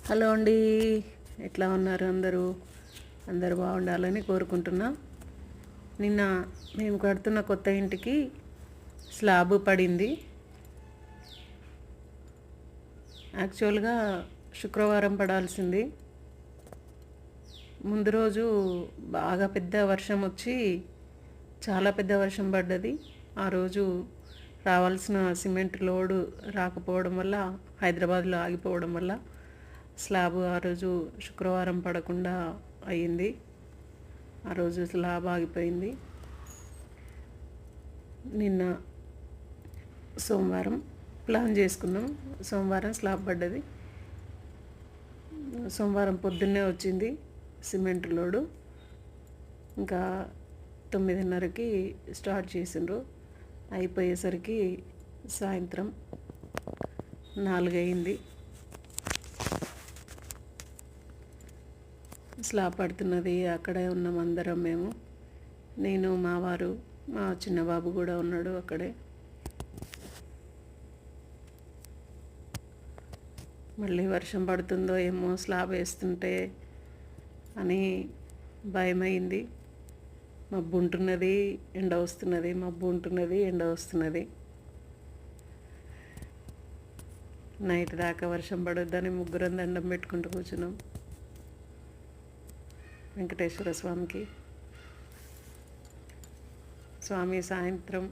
Hello అండి, ఎట్లా ఉన్నారు అందరూ? అందరూ బాగుండాలని కోరుకుంటున్నా. నిన్న మేము కడుతున్న కొత్త ఇంటికి స్లాబ్ పడింది. యాక్చువల్గా శుక్రవారం పడాల్సింది. ముందు రోజు బాగా పెద్ద వర్షం వచ్చి చాలా పెద్ద వర్షం పడ్డది. ఆ రోజు రావాల్సిన సిమెంట్ లోడు రాకపోవడం వల్ల, హైదరాబాద్లో ఆగిపోవడం వల్ల స్లాబ్ ఆ రోజు శుక్రవారం పడకుండా అయ్యింది. ఆ రోజు స్లాబ్ ఆగిపోయింది. నిన్న సోమవారం ప్లాన్ చేసుకున్నాం. సోమవారం స్లాబ్ పడ్డది. సోమవారం పొద్దున్నే వచ్చింది సిమెంట్ లోడు. ఇంకా 9:30కి స్టార్ట్ చేసిండ్రు. అయిపోయేసరికి సాయంత్రం 4 అయింది. స్లాబ్ పడుతున్నది. అక్కడే ఉన్నాం అందరం మేము. నేను, మా వారు, మా చిన్న బాబు కూడా ఉన్నాడు అక్కడే. మళ్ళీ వర్షం పడుతుందో ఏమో స్లాబ్ వేస్తుంటే అని భయమైంది. మబ్బు ఉంటున్నది, ఎండ వస్తున్నది, మబ్బు ఉంటున్నది, ఎండ వస్తున్నది. నైట్ దాకా వర్షం పడొద్దని ముగ్గురం దండం పెట్టుకుంటూ కూర్చున్నాం వెంకటేశ్వర స్వామికి. స్వామి సాయంత్రం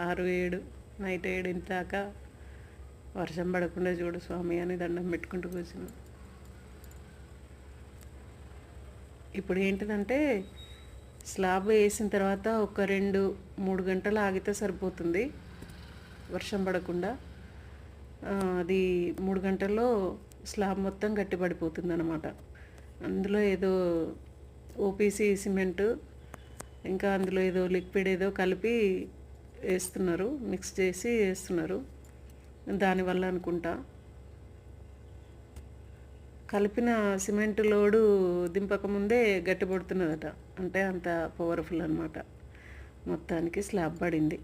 6-7 నైట్ 7 దాకా వర్షం పడకుండా చూడు స్వామి అని దండం పెట్టుకుంటూ కూర్చున్నాం. ఇప్పుడు ఏంటిదంటే స్లాబ్ వేసిన తర్వాత ఒక 2-3 గంటలు ఆగితే సరిపోతుంది వర్షం పడకుండా. అది 3 గంటల్లో స్లాబ్ మొత్తం గట్టిపడిపోతుంది అన్నమాట. అందులో ఏదో ఓపీసీ సిమెంటు, ఇంకా అందులో ఏదో లిక్విడ్ ఏదో కలిపి వేస్తున్నారు, మిక్స్ చేసి వేస్తున్నారు. దానివల్ల అనుకుంటా కలిపిన సిమెంట్ లోడు దింపకముందే గట్టిపడుతున్నదట. అంటే అంత పవర్ఫుల్ అన్నమాట. మొత్తానికి స్లాబ్ పడింది.